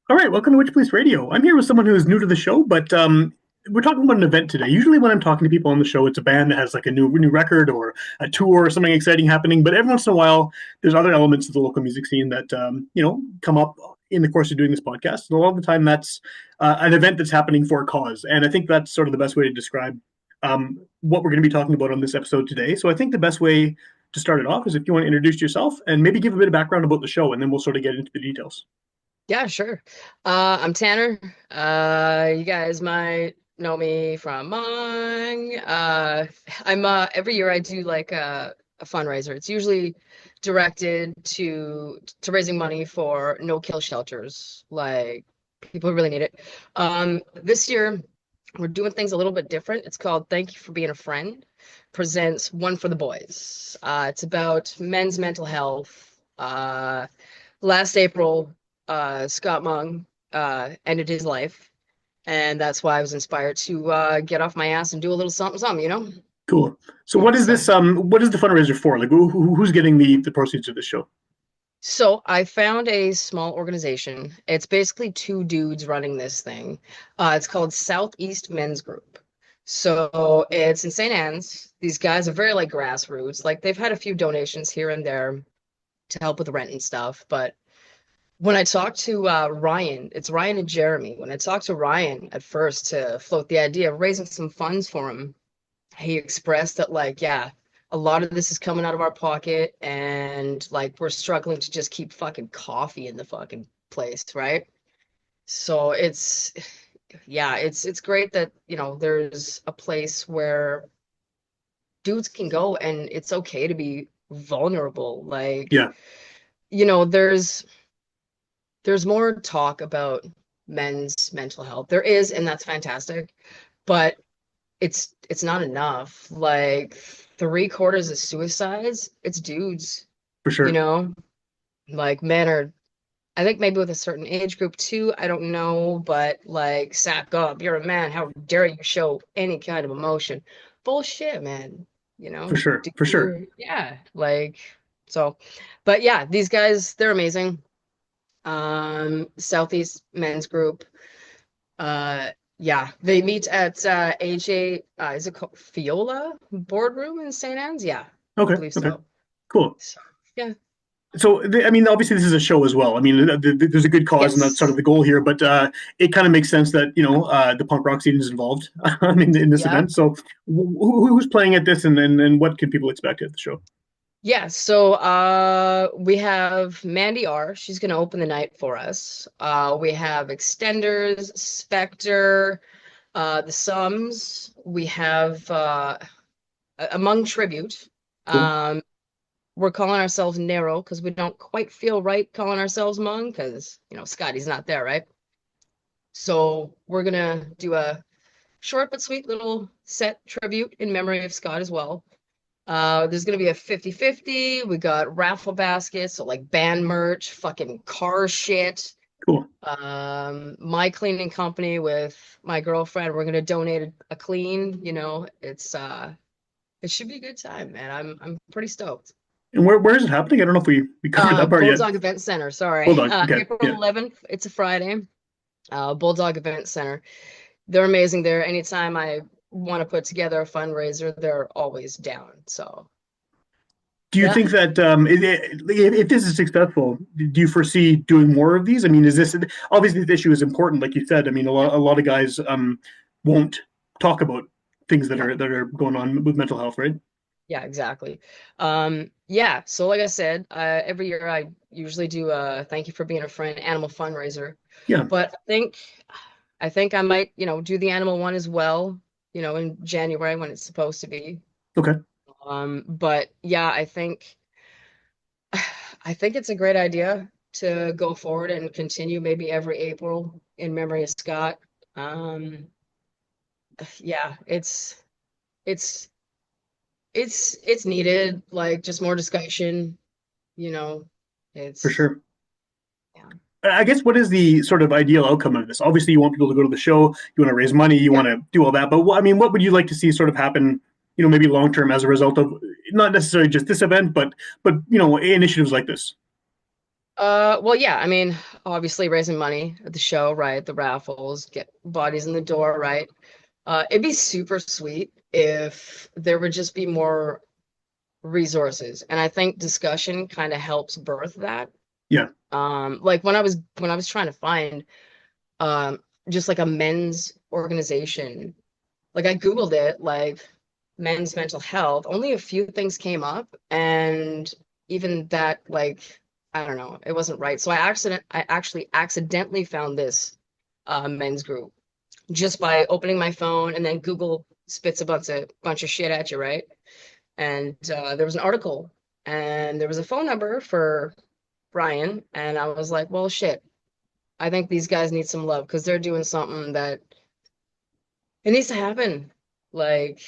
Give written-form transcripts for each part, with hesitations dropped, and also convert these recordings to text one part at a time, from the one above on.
All right, welcome to Witchpolice Radio. I'm here with someone who is new to the show, but we're talking about an event today. Usually, when I'm talking to people on the show, it's a band that has like a new record or a tour or something exciting happening. But every once in a while, there's other elements of the local music scene that come up in the course of doing this podcast. And a lot of the time, that's an event that's happening for a cause. And I think that's sort of the best way to describe what we're going to be talking about on this episode today. So I think the best way to start it off is if you want to introduce yourself and maybe give a bit of background about the show, and then we'll sort of get into the details. Yeah, sure. I'm Tanner. You guys might know me from Mong. I'm every year I do like a fundraiser. It's usually directed to raising money for no-kill shelters, like people who really need it. This year we're doing things a little bit different. It's called Thank You for Being a Friend, presents One for the Boys. It's about men's mental health. Last April Scott Mung ended his life, and that's why I was inspired to get off my ass and do a little something, something. Cool. So Yeah. what is this? What is the fundraiser for? Like, who's getting the proceeds of this show? So I found a small organization. It's basically two dudes running this thing. It's called Southeast Men's Group. So it's in St. Anne's. These guys are very like grassroots. Like they've had a few donations here and there to help with rent and stuff, but when I talked to Ryan, it's Ryan and Jeremy. When I talked to Ryan at first to float the idea of raising some funds for him, he expressed that, like, yeah, a lot of this is coming out of our pocket, and like we're struggling to just keep fucking coffee in the fucking place, right? So yeah, it's great that, there's a place where dudes can go and it's okay to be vulnerable. Like, Yeah, you know, there's there's more talk about men's mental health. There is, and that's fantastic, but it's not enough. Like three-quarters of suicides, it's dudes, for you sure. know? Like men are, I think maybe with a certain age group too, I don't know, but like sack up, you're a man, how dare you show any kind of emotion? Bullshit, man. For sure. Do For sure. you, yeah, like so, but yeah, these guys, they're amazing. Southeast Men's Group. Yeah, they meet at AJ, is it called Fiola Boardroom in St. Anne's? Yeah, I Okay. believe Okay. so. Cool. So, yeah. So, I mean, obviously, this is a show as well. I mean, there's a good cause, and that's sort of Yes. the goal here. But it kind of makes sense that the punk rock scene is involved in this Yeah. event. So, who's playing at this, and what can people expect at the show? Yeah, so we have Mandy R. She's gonna open the night for us. We have Extenders, Spectre, the Sums. We have Among Tribute. Cool. Um, we're calling ourselves Narrow because we don't quite feel right calling ourselves Mung because, Scotty's not there, right? So we're gonna do a short but sweet little set tribute in memory of Scott as well. There's gonna be a 50-50. We got raffle baskets, so like band merch, fucking car shit. Cool. My cleaning company with my girlfriend, we're gonna donate a clean, it should be a good time, man. I'm pretty stoked. And where is it happening? I don't know if we covered that part yet. Bulldog Event Center, sorry. Bulldog. Okay. April Yeah. 11th, it's a Friday. Bulldog Event Center. They're amazing there. Anytime I want to put together a fundraiser, they're always down. So, Do you yeah. think that if this is successful, do you foresee doing more of these? I mean, is this obviously the issue is important, like you said. I mean, a lot of guys won't talk about things Yeah. that are going on with mental health, right? Yeah, exactly. Yeah, so like I said, every year I usually do a thank you for being a friend animal fundraiser. Yeah. But I think I might, do the animal one as well, in January when it's supposed to be. Okay. But yeah, I think it's a great idea to go forward and continue maybe every April in memory of Scott. Um, yeah, it's it's needed, like just more discussion, you know. For It's sure. yeah. I guess what is the sort of ideal outcome of this? Obviously, you want people to go to the show, you want to raise money, you Yeah. want to do all that. But I mean, what would you like to see sort of happen? Maybe long term as a result of not necessarily just this event, but initiatives like this. Well, yeah, I mean, obviously raising money at the show, right? The raffles, get bodies in the door, right? It'd be super sweet if there would just be more resources. And I think discussion kind of helps birth that. Yeah, Like when I was trying to find just like a men's organization, like I Googled it, like men's mental health, only a few things came up, and even that, like, I don't know, it wasn't right. So I actually accidentally found this men's group just by opening my phone, and then Google spits a bunch of shit at you, right? And there was an article and there was a phone number for Brian, and I was like, well, shit, I think these guys need some love because they're doing something that it needs to happen. Like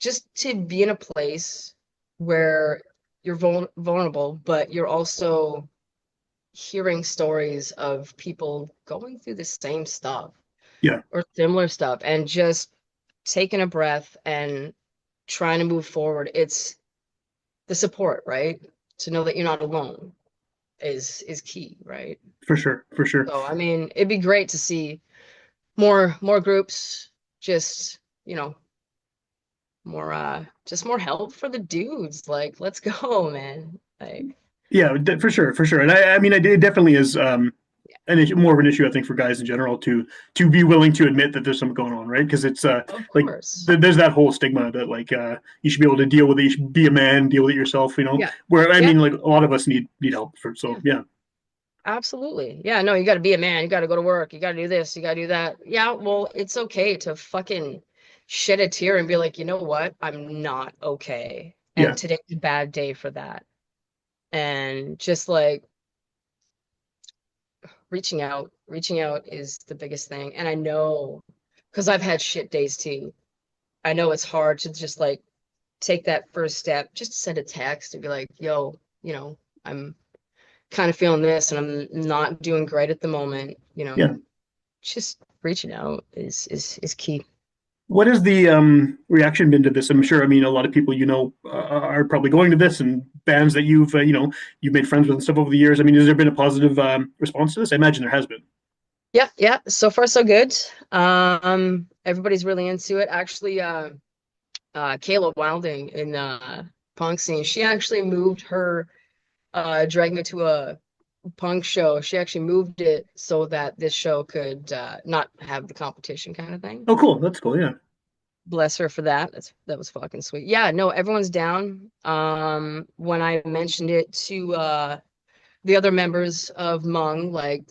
just to be in a place where you're vulnerable, but you're also hearing stories of people going through the same stuff yeah, or similar stuff and just taking a breath and trying to move forward. It's the support, right? To know that you're not alone is key, right? for sure, for sure. So I mean, it'd be great to see more groups, just, more just more help for the dudes. Like, let's go, man. Like, Yeah, for sure, for sure. And I mean, it definitely is an issue, more of an issue, I think, for guys in general to be willing to admit that there's something going on, right? Because it's of like course. there's that whole stigma that like you should be able to deal with it. You should be a man, deal with it yourself. Yeah. Where I Yeah. mean, like a lot of us need help for. Yeah. So yeah, Absolutely. Yeah, no, you got to be a man. You got to go to work. You got to do this. You got to do that. Yeah, well, it's okay to fucking shed a tear and be like, you know what? I'm not okay. yeah, And today's a bad day for that. And just like reaching out is the biggest thing. And I know because I've had shit days too. I know it's hard to just like take that first step, just to send a text and be like, yo, I'm kind of feeling this and I'm not doing great at the moment, yeah. just reaching out is key. What has the reaction been to this? I'm sure. I mean, a lot of people are probably going to this, and bands that you've made friends with and stuff over the years. I mean, has there been a positive response to this? I imagine there has been. Yeah, yeah. So far, so good. Everybody's really into it. Actually, Kayla Wilding in punk scene, she actually moved her drag me to a punk show. She actually moved it so that this show could not have the competition kind of thing. Oh, cool. That's cool. Yeah. Bless her for that. That was fucking sweet. Yeah, no, everyone's down. When I mentioned it to the other members of Hmong, like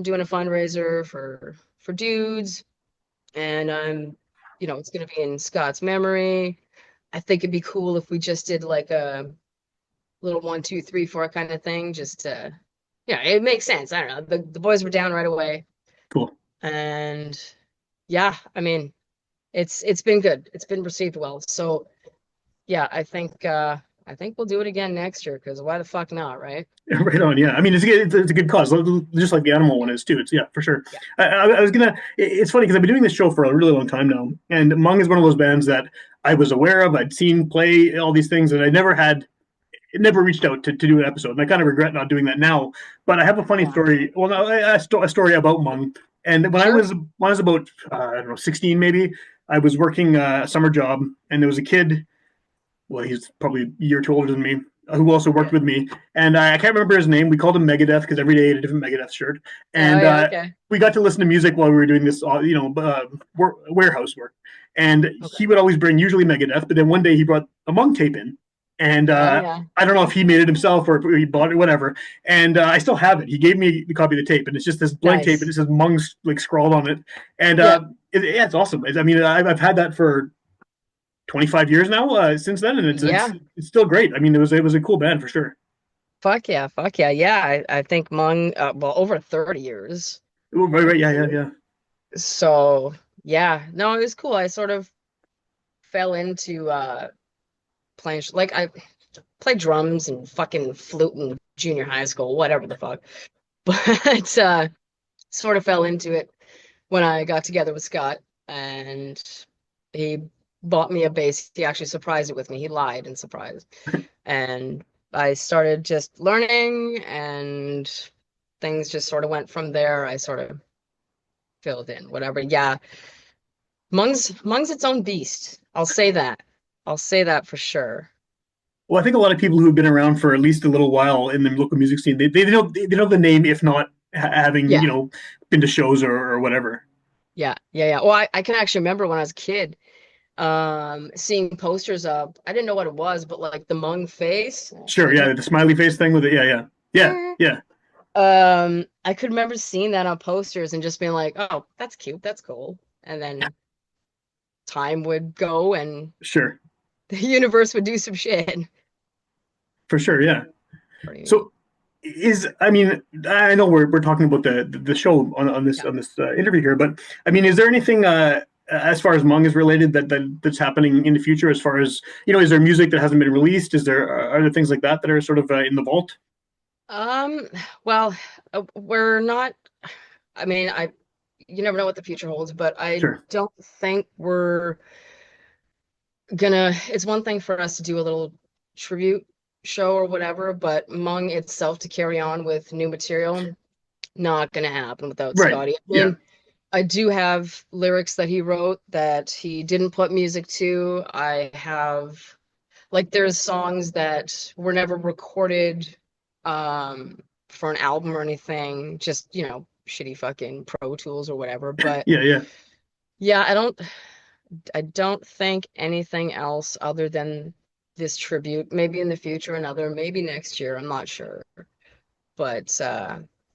doing a fundraiser for dudes, and it's gonna be in Scott's memory. I think it'd be cool if we just did like a little 1, 2, 3, 4 kind of thing, just to, it makes sense. I don't know. The boys were down right away, Cool. and yeah, I mean, it's been good. It's been received well. So yeah, I think we'll do it again next year because why the fuck not, right? Right on. Yeah. I mean, it's a good cause, just like the animal one is too. It's yeah, for sure. Yeah. I was gonna. It's funny because I've been doing this show for a really long time now, and Hmong is one of those bands that I was aware of. I'd seen play all these things, and I never reached out to do an episode, and I kind of regret not doing that now. But I have a funny Yeah. story. Well, no, a story about Hmong. And Sure. when I was about I don't know 16 maybe, I was working a summer job, and there was a kid, well, he's probably a year or two older than me, who also worked Okay. with me. And I can't remember his name. We called him Megadeth because every day he had a different Megadeth shirt. Oh And yeah. Okay. we got to listen to music while we were doing this, warehouse work. And Okay. he would always bring usually Megadeth, but then one day he brought a Monk tape in. And Oh yeah. I don't know if he made it himself or he bought it, whatever. And I still have it. He gave me the copy of the tape, and it's just this blank tape, and Nice. it says Mung's like scrawled on it. And Yeah. yeah, it's awesome. I mean, I've had that for 25 years now since then, and Yeah. it's still great. I mean, it was a cool band for sure. Fuck yeah. Fuck yeah. Yeah. I think Hmong, well, over 30 years. Right, right, yeah, yeah, yeah. So yeah, no, it was cool. I sort of fell into playing like I played drums and fucking flute in junior high school, whatever the fuck. But sort of fell into it when I got together with Scott, and he bought me a bass. He actually surprised it with me. He lied and surprised. And I started just learning, and things just sort of went from there. I sort of filled in whatever. Yeah, Mung's its own beast. I'll say that. I'll say that for sure. Well, I think a lot of people who've been around for at least a little while in the local music scene, they know the name, if not having Yeah, been to shows or whatever. yeah. Well, I can actually remember when I was a kid, seeing posters up. I didn't know what it was, but like the Hmong face, Sure, yeah, the smiley face thing with it. Yeah, yeah, yeah, yeah. I could remember seeing that on posters and just being like, oh, that's cute, that's cool. And then time would go and Sure, the universe would do some shit. for sure. Yeah. Pretty neat. So I mean, I know we're talking about the show Yeah. on this interview here, but I mean, is there anything as far as Hmong is related that's happening in the future? As far as is there music that hasn't been released? Is there are there things like that that are sort of in the vault? Um, well, we're not, I mean, you never know what the future holds, but I Sure. don't think it's one thing for us to do a little tribute show or whatever, but Hmong itself to carry on with new material, not gonna happen without Right. Scotty. I Yeah. mean, I do have lyrics that he wrote that he didn't put music to. I have like there's songs that were never recorded for an album or anything, just, shitty fucking Pro Tools or whatever. But Yeah. Yeah. yeah, I don't think anything else other than this tribute. Maybe in the future another, maybe next year, I'm not sure. But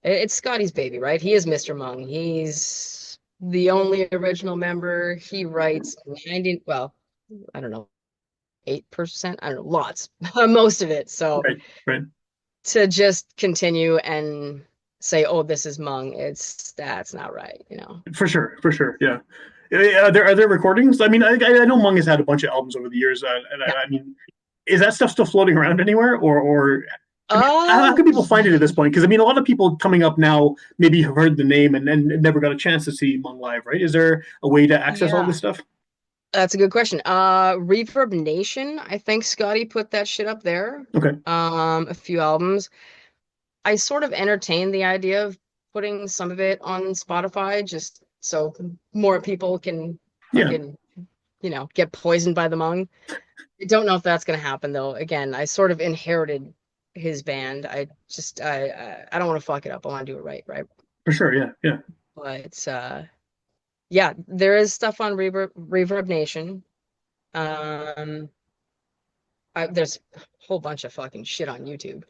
it's Scotty's baby, right? He is Mr. Hmong. He's the only original member. He writes 90, well, I don't know, 8%. I don't know, lots, most of it. So Right. Right. to just continue and say, "Oh, this is Hmong," that's not right. For sure. For sure. Yeah. Are there recordings? I mean, I know Hmong has had a bunch of albums over the years, and Yeah. I mean, is that stuff still floating around anywhere, or I mean, how Um, can people find it at this point? Because I mean, a lot of people coming up now maybe have heard the name and never got a chance to see Hmong live, right? Is there a way to access all yeah, this stuff? that's a good question. Reverb Nation, I think Scotty put that shit up there. Okay. A few albums. I sort of entertained the idea of putting some of it on Spotify just so more people can Yeah, fucking, get poisoned by the Hmong. I don't know if that's gonna happen though. Again, I sort of inherited his band. I don't want to fuck it up. I want to do it right, right? for sure. Yeah, yeah. But yeah, there is stuff on Reverb Nation. Um, there's a whole bunch of fucking shit on YouTube.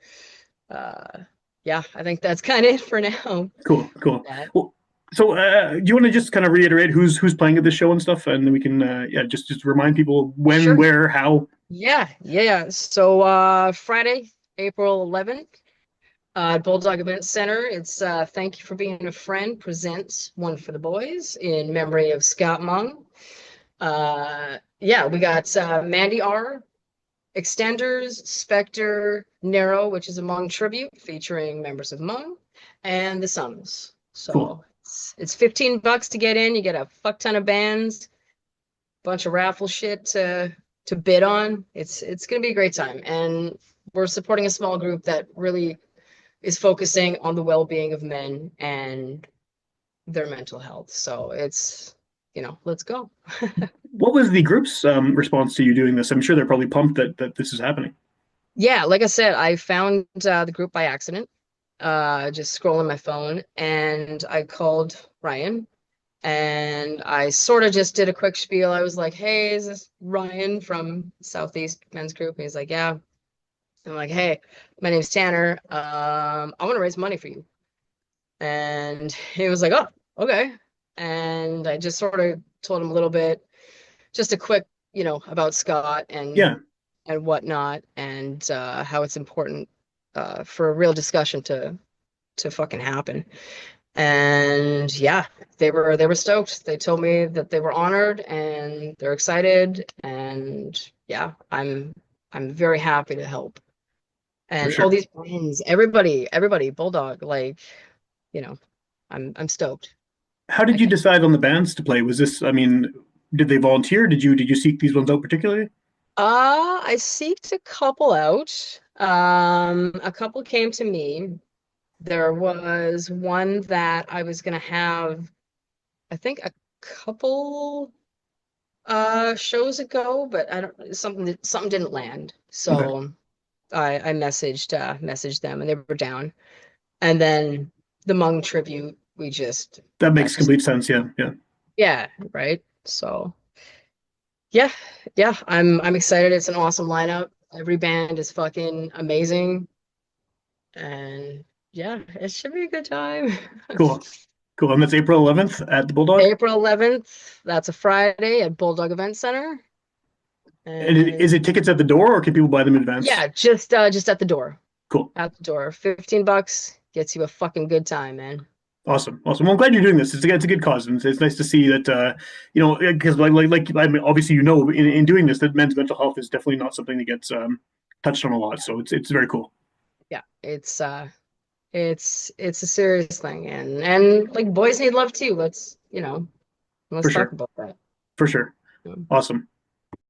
Uh, yeah, I think that's kind of it for now. Cool, cool. That. Well, so do you want to just kind of reiterate who's playing at this show and stuff, and then we can yeah just remind people when, Sure. where, how. Yeah. So Friday, April 11th, Bulldog Event Center. It's Thank You for Being a Friend presents One for the Boys in memory of Scott Mung. Yeah, we got Mandy R, Extenders, Spectre, Narrow, which is a Hmong tribute featuring members of Hmong, and the Sums. Cool, So it's $15 to get in. You get a fuck ton of bands, bunch of raffle shit to bid on. It's gonna be a great time, and we're supporting a small group that really is focusing on the well-being of men and their mental health. So let's go. what was the group's response to you doing this? I'm sure they're probably pumped that this is happening. Yeah, like I said, I found the group by accident, just scrolling my phone, and I called Ryan, and I sort of just did a quick spiel. I was like, "Hey, is this Ryan from Southeast Men's Group?" And he's like, "Yeah." I'm like, "Hey, my name's Tanner. I want to raise money for you." And he was like, "Oh, okay." And I just sort of told him a little bit, just a quick, about Scott Yeah, and whatnot, and how it's important for a real discussion to fucking happen. And yeah, they were stoked. They told me that they were honored and they're excited. And yeah, I'm very happy to help. for And all sure. these friends, everybody, Bulldog, like, you know, I'm stoked. How I did you can't. decide on the bands to play? Was this? I mean, did they volunteer? Did you seek these ones out particularly? I seeked a couple out. A couple came to me. There was one that I was gonna have, I think a couple shows ago, but I don't something didn't land. Okay, So I messaged them and they were down. And then the Hmong tribute, that that makes just complete sense. Yeah, yeah, yeah, right. So yeah, yeah, I'm excited. It's an awesome lineup. Every band is fucking amazing. And yeah, it should be a good time. cool, cool. And that's April 11th at the Bulldog. April 11th, that's a Friday at Bulldog Event Center. And And is it tickets at the door, or can people buy them in advance? yeah, just at the door. Cool. At the door. $15 gets you a fucking good time, man. Awesome, awesome. Well, I'm glad you're doing this. It's a good cause, and it's nice to see that. Because I mean, obviously, in doing this, that men's mental health is definitely not something that gets touched on a lot. So it's very cool Yeah, it's a serious thing and like boys need love too. Let's for talk sure, about that. for sure. You know. Awesome.